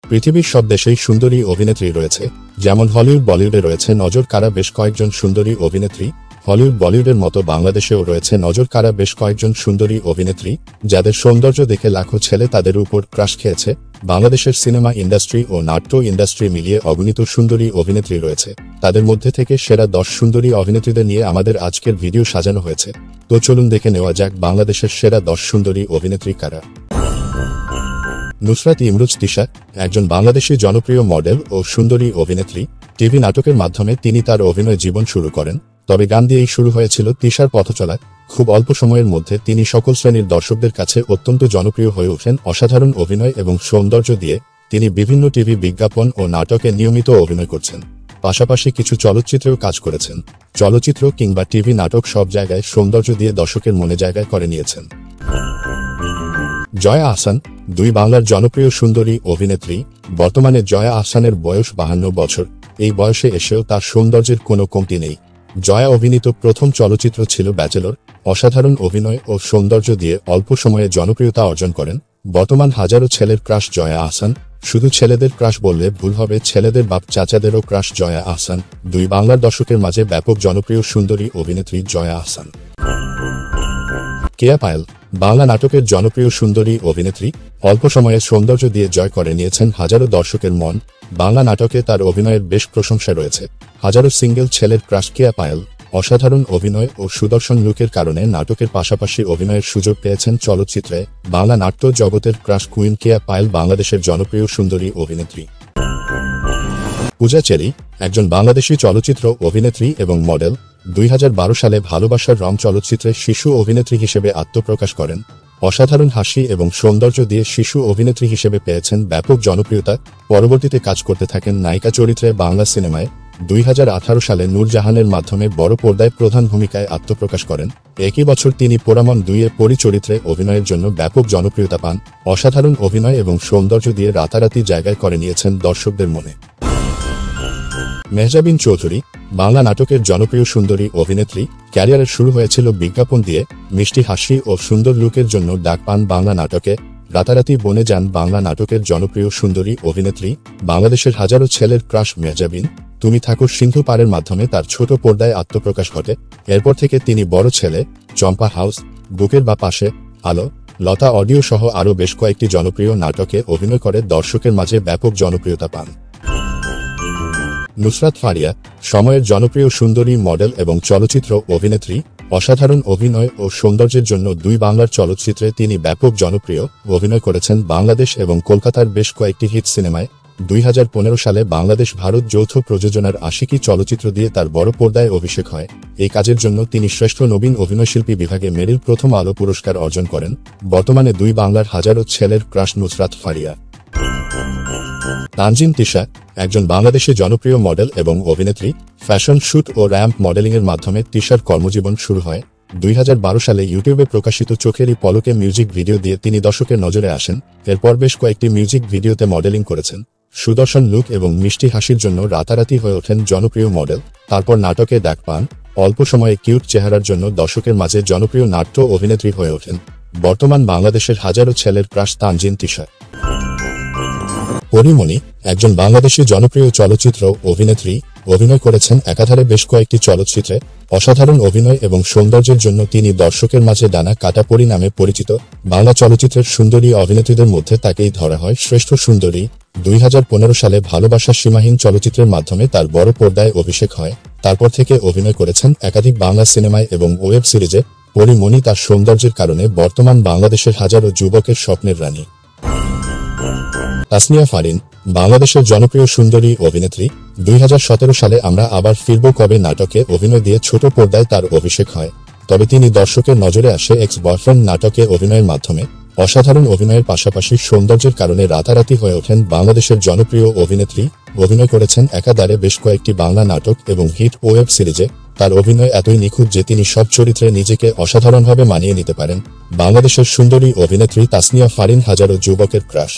পৃথিবীর সব দেশেই সুন্দরী অভিনেত্রী রয়েছে, যেমন হলিউড বলিউডে রয়েছে নজর কাড়া বেশ কয়েকজন সুন্দরী অভিনেত্রী। হলিউড বলিউডের মতো বাংলাদেশেও রয়েছে নজর কাড়া বেশ কয়েকজন সুন্দরী অভিনেত্রী, যাদের সৌন্দর্য দেখে লাখো ছেলে তাদের উপর ক্রাশ খেয়েছে। বাংলাদেশের সিনেমা ইন্ডাস্ট্রি ও নাট্য ইন্ডাস্ট্রি মিলিয়ে অগণিত সুন্দরী অভিনেত্রী রয়েছে। তাদের মধ্যে থেকে সেরা 10 সুন্দরী অভিনেত্রীদের নিয়ে আমাদের আজকের ভিডিও সাজানো হয়েছে। তো চলুন দেখে নেওয়া যাক বাংলাদেশের সেরা 10 সুন্দরী অভিনেত্রী কারা। নুসরাত ইমরোজ তিশা একজন বাংলাদেশী জনপ্রিয় মডেল ও সুন্দরী অভিনেত্রী। টিভি নাটকের মাধ্যমে তিনি তার অভিনয় জীবন শুরু করেন, তবে গান দিয়েই শুরু হয়েছিল তিশার পথচলা। খুব অল্প সময়ের মধ্যে তিনি সকল শ্রেণীর দর্শকদের কাছে অত্যন্ত জনপ্রিয় হয়ে ওঠেন। অসাধারণ অভিনয় এবং সৌন্দর্য দিয়ে তিনি বিভিন্ন টিভি বিজ্ঞাপন ও নাটকে নিয়মিত অভিনয় করছেন, পাশাপাশি কিছু চলচ্চিত্রেও কাজ করেছেন। চলচ্চিত্র কিংবা টিভি নাটক সব জায়গায় সৌন্দর্য দিয়ে দর্শকের মনে জায়গায় করে নিয়েছেন। জয়া আহসান দুই বাংলার জনপ্রিয় সুন্দরী অভিনেত্রী। বর্তমানে জয়া আহসানের বয়স 52 বছর। এই বয়সে এসেও তার সৌন্দর্যের কোনো কমতি নেই। জয়া অভিনীত প্রথম চলচ্চিত্র ছিল ব্যাচেলর। অসাধারণ অভিনয় ও সৌন্দর্য দিয়ে অল্প সময়ে জনপ্রিয়তা অর্জন করেন। বর্তমান হাজারো ছেলের ক্রাশ জয়া আহসান। শুধু ছেলেদের ক্রাশ বললে ভুল হবে, ছেলেদের বাপ চাচাদেরও ক্রাশ জয়া আহসান। দুই বাংলার দর্শকের মাঝে ব্যাপক জনপ্রিয় সুন্দরী অভিনেত্রী জয়া আহসান। কেয়া পায়েল বাংলা নাটকের জনপ্রিয় সুন্দরী অভিনেত্রী। অল্প সময়ে সৌন্দর্য দিয়ে জয় করে নিয়েছেন হাজারো দর্শকের মন। বাংলা নাটকে তার অভিনয়ের বেশ প্রশংসা রয়েছে। হাজারো সিঙ্গেল ছেলের ক্রাশ কেয়া পায়েল। অসাধারণ অভিনয় ও সুদর্শন লুকের কারণে নাটকের পাশাপাশি অভিনয়ের সুযোগ পেয়েছেন চলচ্চিত্রে। বাংলা নাট্য জগতের ক্রাশ কুইন কেয়া পায়েল বাংলাদেশের জনপ্রিয় সুন্দরী অভিনেত্রী। পূজা চেরি একজন বাংলাদেশী চলচ্চিত্র অভিনেত্রী এবং মডেল। 2012 সালে ভালোবাসার রং চলচ্চিত্রে শিশু অভিনেত্রী হিসেবে আত্মপ্রকাশ করেন। অসাধারণ হাসি এবং সৌন্দর্য দিয়ে শিশু অভিনেত্রী হিসেবে পেয়েছেন ব্যাপক জনপ্রিয়তা। পরবর্তীতে কাজ করতে থাকেন নায়িকা চরিত্রে বাংলা সিনেমায়। 2018 সালে নূরজাহানের মাধ্যমে বড় পর্দায় প্রধান ভূমিকায় আত্মপ্রকাশ করেন। একই বছর তিনি পোড়ামন 2-এ পরি চরিত্রে অভিনয়ের জন্য ব্যাপক জনপ্রিয়তা পান। অসাধারণ অভিনয় এবং সৌন্দর্য দিয়ে রাতারাতি জায়গায় করে নিয়েছেন দর্শকদের মনে। মেহজাবিন চৌধুরী বাংলা নাটকের জনপ্রিয় সুন্দরী অভিনেত্রী। ক্যারিয়ারের শুরু হয়েছিল বিজ্ঞাপন দিয়ে। মিষ্টি হাসি ও সুন্দর লুকের জন্য ডাক পান বাংলা নাটকে। রাতারাতি বনে যান বাংলা নাটকের জনপ্রিয় সুন্দরী অভিনেত্রী। বাংলাদেশের হাজারো ছেলের ক্রাশ মেহজাবিন। তুমি থাকো সিন্ধু পারের মাধ্যমে তার ছোট পর্দায় আত্মপ্রকাশ ঘটে। এরপর থেকে তিনি বড় ছেলে, চম্পা হাউস, বুকের বা পাশে, আলো, লতা অডিও সহ আরও বেশ কয়েকটি জনপ্রিয় নাটকে অভিনয় করে দর্শকের মাঝে ব্যাপক জনপ্রিয়তা পান। নুসরাত ফারিয়া সময়ের জনপ্রিয় সুন্দরী মডেল এবং চলচ্চিত্র অভিনেত্রী। অসাধারণ অভিনয় ও সৌন্দর্যের জন্য দুই বাংলার চলচ্চিত্রে তিনি ব্যাপক জনপ্রিয়। অভিনয় করেছেন বাংলাদেশ এবং কলকাতার বেশ কয়েকটি হিট সিনেমায়। 2015 সালে বাংলাদেশ ভারত যৌথ প্রযোজনার আশিকি চলচ্চিত্র দিয়ে তার বড় পর্দায় অভিষেক হয়। এই কাজের জন্য তিনি শ্রেষ্ঠ নবীন অভিনয়শিল্পী বিভাগে মেরিল প্রথম আলো পুরস্কার অর্জন করেন। বর্তমানে দুই বাংলার হাজারো ছেলের ক্রাশ নুসরাত ফারিয়া। তানজিন তিশা একজন বাংলাদেশী জনপ্রিয় মডেল এবং অভিনেত্রী। ফ্যাশন শুট ও র্যাম্প মডেলিংয়ের মাধ্যমে তিশার কর্মজীবন শুরু হয়। 2012 সালে ইউটিউবে প্রকাশিত চোখেরই পলকে মিউজিক ভিডিও দিয়ে তিনি দর্শকের নজরে আসেন। এরপর বেশ কয়েকটি মিউজিক ভিডিওতে মডেলিং করেছেন। সুদর্শন লুক এবং মিষ্টি হাসির জন্য রাতারাতি হয়ে ওঠেন জনপ্রিয় মডেল। তারপর নাটকে ডাক পান। অল্প সময়ে কিউট চেহারার জন্য দর্শকের মাঝে জনপ্রিয় নাট্য অভিনেত্রী হয়ে ওঠেন। বর্তমান বাংলাদেশের হাজারো ছেলের ক্রাশ তানজিন তিশা। পরিমণি একজন বাংলাদেশী জনপ্রিয় চলচ্চিত্র অভিনেত্রী। অভিনয় করেছেন একাধারে বেশ কয়েকটি চলচ্চিত্রে। অসাধারণ অভিনয় এবং সৌন্দর্যের জন্য তিনি দর্শকের মাঝে ডানা কাটা পরি নামে পরিচিত। বাংলা চলচ্চিত্রের সুন্দরী অভিনেত্রীদের মধ্যে তাকেই ধরা হয় শ্রেষ্ঠ সুন্দরী। 2015 সালে ভালোবাসা সীমাহীন চলচ্চিত্রের মাধ্যমে তার বড় পর্দায় অভিষেক হয়। তারপর থেকে অভিনয় করেছেন একাধিক বাংলা সিনেমায় এবং ওয়েব সিরিজে। পরিমণি তার সৌন্দর্যের কারণে বর্তমান বাংলাদেশের হাজারো যুবকের স্বপ্নের রানী। তাসনিয়া ফারিন বাংলাদেশের জনপ্রিয় সুন্দরী অভিনেত্রী। 2017 সালে আমরা আবার ফিরব কবে নাটকে অভিনয় দিয়ে ছোট পর্দায় তার অভিষেক হয়। তবে তিনি দর্শকের নজরে আসে এক্স বয়ফ্রেন্ড নাটকে অভিনয়ের মাধ্যমে। অসাধারণ অভিনয়ের পাশাপাশি সৌন্দর্যের কারণে রাতারাতি হয়ে ওঠেন বাংলাদেশের জনপ্রিয় অভিনেত্রী। অভিনয় করেছেন একাধারে বেশ কয়েকটি বাংলা নাটক এবং হিট ওয়েব সিরিজে। তার অভিনয় এতই নিখুঁত যে তিনি সব চরিত্রে নিজেকে অসাধারণভাবে মানিয়ে নিতে পারেন। বাংলাদেশের সুন্দরী অভিনেত্রী তাসনিয়া ফারিন হাজারো যুবকের ক্রাশ।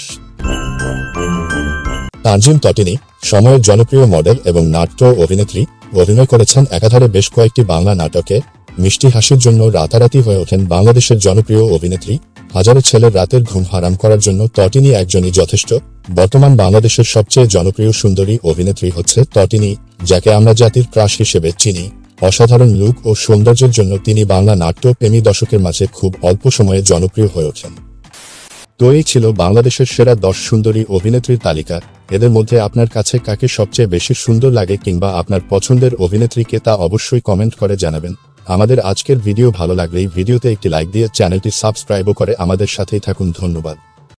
তানজিম তটিনী সময়ের জনপ্রিয় মডেল এবং নাট্য অভিনেত্রী। অভিনয় করেছেন একাধারে বেশ কয়েকটি বাংলা নাটকে। মিষ্টি হাসির জন্য রাতারাতি হয়ে ওঠেন বাংলাদেশের জনপ্রিয় অভিনেত্রী। হাজারো ছেলের রাতের ঘুম হারাম করার জন্য তটিনী একজনই যথেষ্ট। বর্তমান বাংলাদেশের সবচেয়ে জনপ্রিয় সুন্দরী অভিনেত্রী হচ্ছে তটিনী, যাকে আমরা জাতির ক্রাশ হিসেবে চিনি। অসাধারণ লুক ও সৌন্দর্যের জন্য তিনি বাংলা নাট্যপ্রেমী দর্শকের মাঝে খুব অল্প সময়ে জনপ্রিয় হয়ে ওঠেন। তো এই ছিল বাংলাদেশের সেরা 10 সুন্দরী অভিনেত্রীর তালিকা। এদের মধ্যে আপনার কাছে কাকে সবচেয়ে বেশি সুন্দর লাগে কিংবা আপনার পছন্দের অভিনেত্রীকে তা অবশ্যই কমেন্ট করে জানাবেন। আমাদের আজকের ভিডিও ভালো লাগলে এই ভিডিওতে একটি লাইক দিয়ে চ্যানেলটি সাবস্ক্রাইবও করে আমাদের সাথেই থাকুন। ধন্যবাদ।